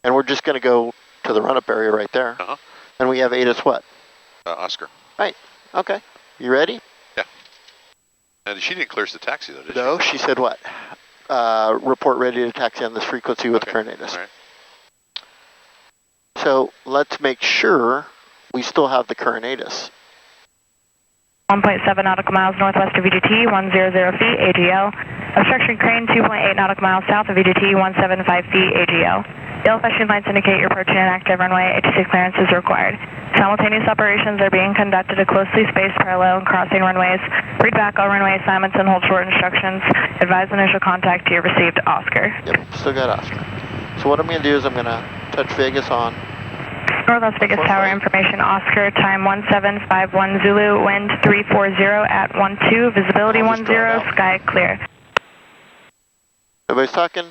And we're just going to go to the run-up area right there. And we have ATIS what? Oscar. Right. Okay. You ready? Yeah. And she didn't clear us the taxi, though, did she? No, she said what? Report ready to taxi on this frequency with current ATIS. All right. So let's make sure we still have the current ATIS. 1.7 nautical miles northwest of VGT, 100 feet, AGL. Obstruction crane, 2.8 nautical miles south of VGT, 175 feet, AGL. Yellow flashing lights indicate you're approaching an active runway. ATC clearance is required. Simultaneous operations are being conducted at closely spaced parallel and crossing runways. Read back all runway assignments and hold short instructions. Advise initial contact to your received Oscar. Yep, still got Oscar. So what I'm going to do is I'm going to touch Vegas on North Las Vegas Tower information, Oscar, time 1751 Zulu, wind 340 at 12, visibility 10, sky clear. Everybody's talking?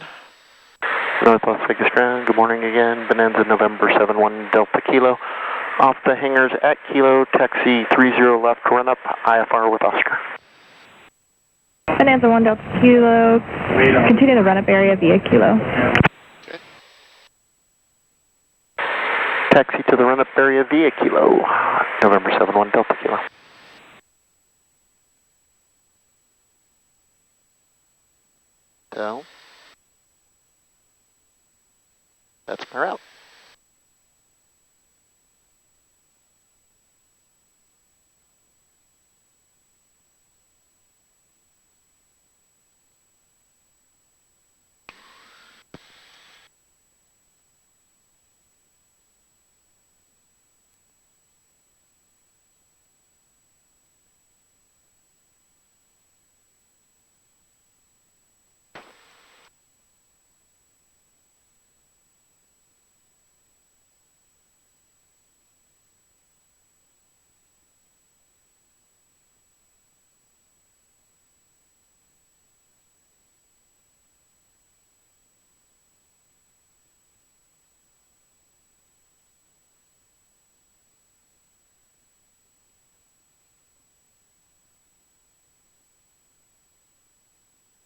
North Las Vegas ground, good morning again, Bonanza November 71 Delta Kilo. Off the hangars at Kilo, taxi 30 left, run up, IFR with Oscar. Bonanza 1 Delta Kilo, continue the run-up area via Kilo. Taxi to the run-up area via Kilo, November 71 Delta Kilo. So, that's my route.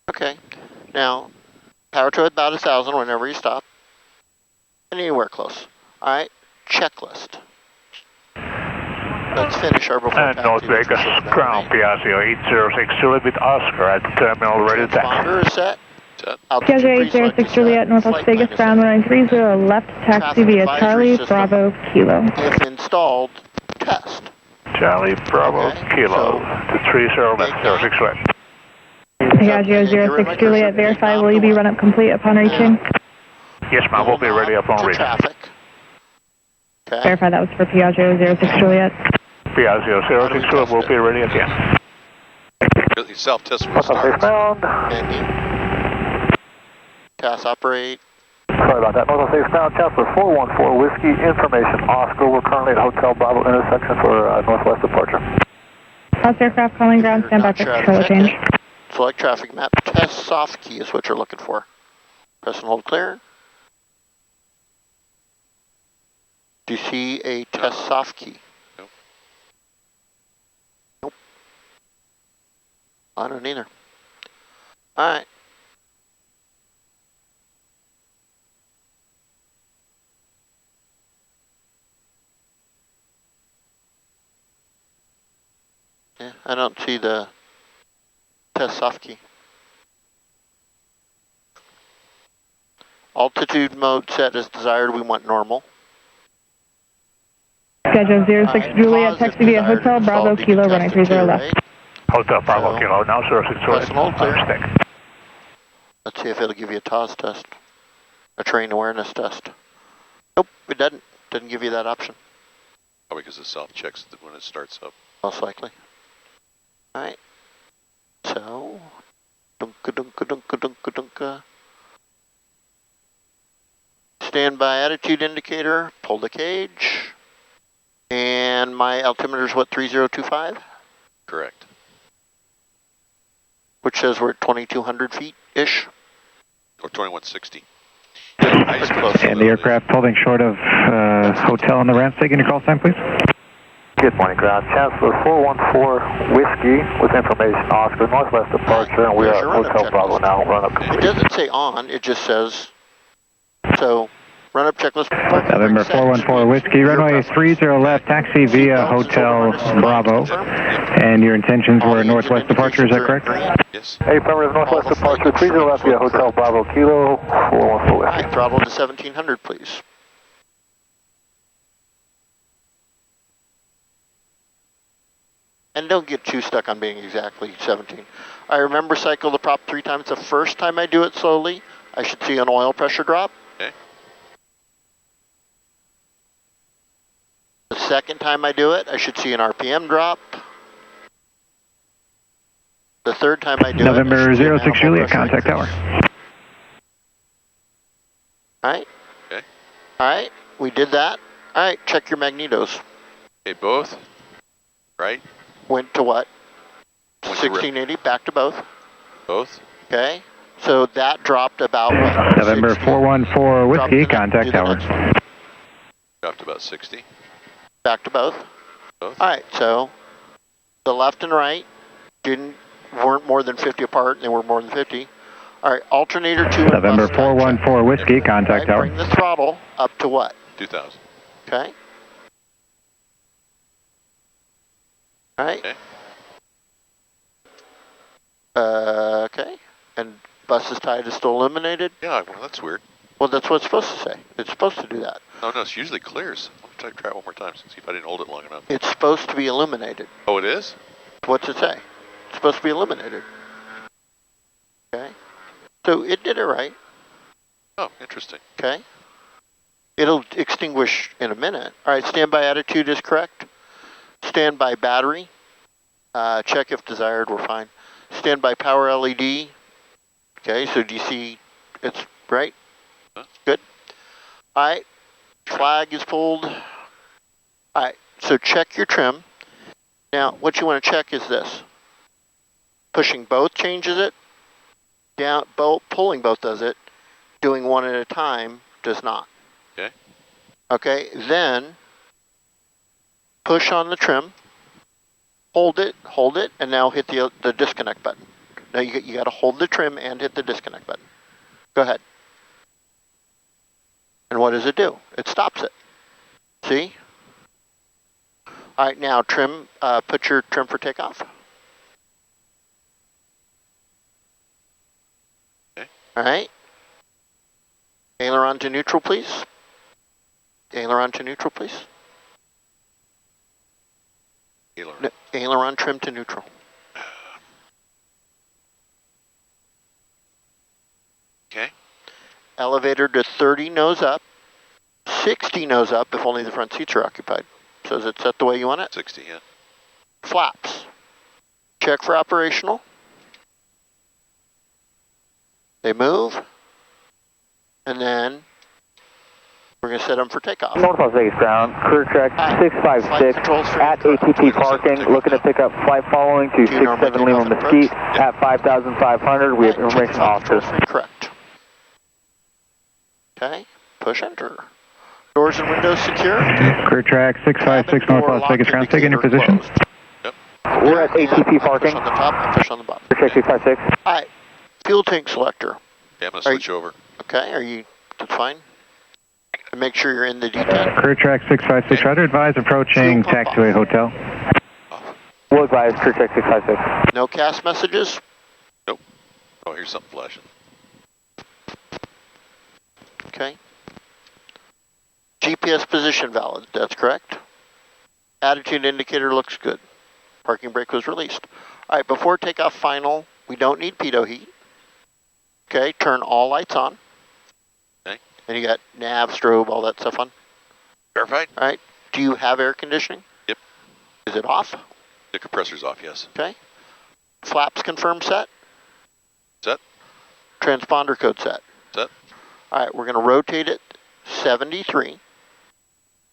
Okay, now power to about 1,000 whenever you stop. Anywhere close. Alright, checklist. Let's finish our before and North Vegas, ground Piaggio 806 Juliet with Oscar at terminal ready to taxi. Transponder is set. Piaggio 806 Juliet, North Las Vegas, ground running 30 left, taxi via Charlie Bravo Kilo. If installed, test. Charlie Bravo Kilo to 30 left, 06 right. Piaggio 06 Juliet, verify will you be run up complete upon reaching? Yes ma'am, we'll be ready upon reaching. Okay. Verify that was for Piaggio 06 Juliet. Piaggio 06 Juliet will be ready again. Self-test will start. TAS operate. Sorry about that. North Las Vegas ground, Chancellor 414 Whiskey, information Oscar. We're currently at Hotel Bravo intersection for northwest departure. House aircraft calling ground, stand by for control change. Select traffic map, test soft key is what you're looking for. Press and hold clear. Do you see a test soft key? Nope. Nope. I don't either. Alright. Yeah, I don't see the test soft key. Altitude mode set as desired, we want normal. Schedule 06 Juliet, taxi via Hotel Bravo Kilo, running 30 left. Hotel Bravo Kilo, now 06 Juliet, mistake. Let's see if it'll give you a TAS test, a terrain awareness test. Nope, it doesn't. Doesn't give you that option. Probably because it self-checks when it starts up. Most likely. Alright. So, dunka dunka dunka dunka dunka. Standby attitude indicator, pull the cage. And my altimeter's what, 3025? Correct. Which says we're at 2,200 feet-ish. Or 2160. And the aircraft holding short of hotel on the ramp. Taking your call sign, please. Good morning, ground. Chancellor 414 Whiskey with information Oscar, northwest departure, and we are at Hotel Bravo now. Run up complete. It doesn't say on, it just says, so Run up checklist. Parking November brake set, 414 Whiskey, runway 30 left, taxi via Hotel Bravo. And your intentions were northwest departure, is that correct? Yes. Hey, affirmative, northwest departure, 30 left via Hotel Bravo Kilo 414 All Whiskey. right, throttle to 1700, please. And don't get too stuck on being exactly 17. I remember cycle the prop 3 times. The first time I do it slowly, I should see an oil pressure drop. Okay. The second time I do it, I should see an RPM drop. The third time I do November it, 06 Juliet, contact tower. Alright. Okay. Alright, we did that. Alright, check your magnetos. Okay, both. Right? Went to what? Went to 1680, back to both. Both. Okay. So that dropped about what? November 60. 414 Drop Whiskey, to the- contact do the tower. next one. Dropped about 60. Back to both. Both. Alright, so the left and right weren't more than 50 apart, and they were more than 50. Alright, alternator 2 and November bus time check. 414 Whiskey, contact Alright, tower. bring the throttle up to what? 2000. Okay. Alright. Okay. Okay. And bus tide is still illuminated? Yeah, well, that's weird. Well, that's what it's supposed to say. It's supposed to do that. Oh, no, it usually clears. Let me try it one more time, see if I didn't hold it long enough. It's supposed to be illuminated. Oh, it is? What's it say? It's supposed to be illuminated. Okay. So it did it right. Oh, interesting. Okay. It'll extinguish in a minute. All right, standby attitude is correct. Standby battery. Check if desired, we're fine. Standby power LED. Okay, so do you see it's right? Huh? Good. All right, flag is pulled. All right, so check your trim. Now, what you want to check is this. Pushing both changes it. Down, pulling both does it. Doing one at a time does not. Okay. Okay, then push on the trim, hold it, and now hit the disconnect button. Now you got to hold the trim and hit the disconnect button. Go ahead. And what does it do? It stops it. See? All right, now trim. Put your trim for takeoff. Okay. All right. Aileron to neutral, please. Aileron to neutral, please. Aileron. Aileron trim to neutral. Okay. Elevator to 30 nose up, 60 nose up if only the front seats are occupied. So is it set the way you want it? 60, yeah. Flaps. Check for operational. They move. And then we're going to set them for takeoff. North Las Vegas ground, clear track 656 at ATP parking, looking to pick up flight following to 67 Lima Mesquite at 5,500. We have information officer. Correct. Okay, push enter. Doors and windows secure. Clear track 656 North Las Vegas ground, take in your position. We're at ATP parking. Push on the top and push on the bottom. Clear track 656. All right, fuel tank selector. Yeah, I'm going to switch over. Okay, that's fine? And make sure you're in the D10. Clear track 656, try to advise approaching taxiway hotel. We'll advise clear track 656. No cast messages? Nope. Oh, here's something flashing. Okay. GPS position valid, that's correct. Attitude indicator looks good. Parking brake was released. All right, before takeoff final, we don't need pitot heat. Okay, turn all lights on. Okay. And you got nav, strobe, all that stuff on. Verified? All right, do you have air conditioning? Yep. Is it off? The compressor's off, yes. Okay. Flaps confirmed set? Set. Transponder code set? Set. All right, we're going to rotate it 73.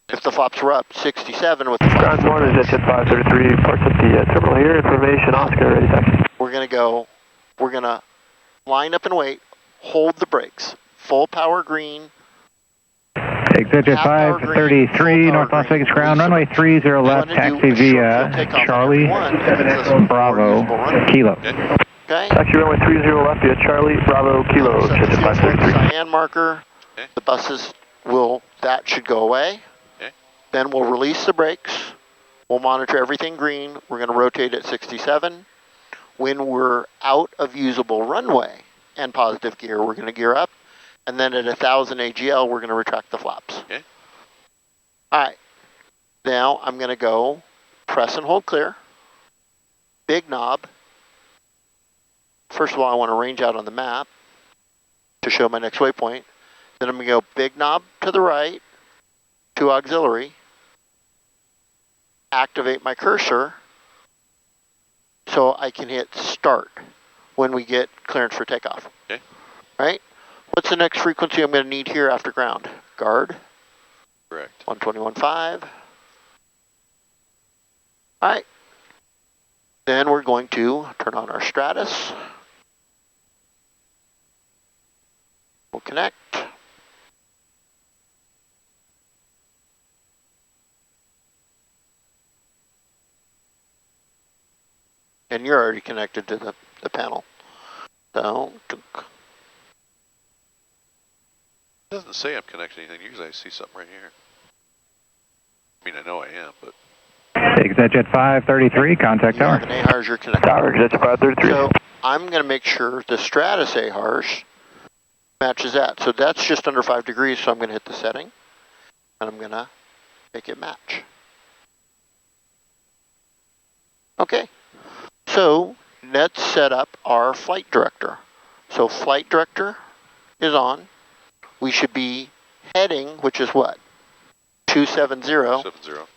If the flaps were up, 67 with the flaps. Ground 1 is at 533, parts at the terminal here. Information, Oscar, ready taxi. We're going to line up and wait, hold the brakes. Full power green. Exit at 533 North Las Vegas ground, runway 30 left, taxi via Charlie Bravo Kilo. Okay. Taxi runway 30 left via Charlie Bravo Kilo. So Check at 533. cyan marker. Okay. The bus is that should go away. Okay. Then we'll release the brakes. We'll monitor everything green. We're going to rotate at 67. When we're out of usable runway and positive gear, we're going to gear up. And then at 1,000 AGL, we're going to retract the flaps. Okay. All right. Now I'm going to go press and hold clear. Big knob. First of all, I want to range out on the map to show my next waypoint. Then I'm going to go big knob to the right, to auxiliary. Activate my cursor so I can hit start when we get clearance for takeoff. Okay. Right? What's the next frequency I'm going to need here after ground? Guard. Correct. 121.5. All right. Then we're going to turn on our Stratus. We'll connect. And you're already connected to the panel. So, It doesn't say I'm connecting anything. Usually I see something right here. I mean, I know I am, but... ExitJet 533, contact tower. the AHRS you're connected. Tower, ExitJet 533. So I'm going to make sure the Stratus AHRS matches that. So that's just under 5 degrees, so I'm going to hit the setting. And I'm going to make it match. Okay. So let's set up our flight director. So flight director is on. We should be heading, which is what? 270. 270.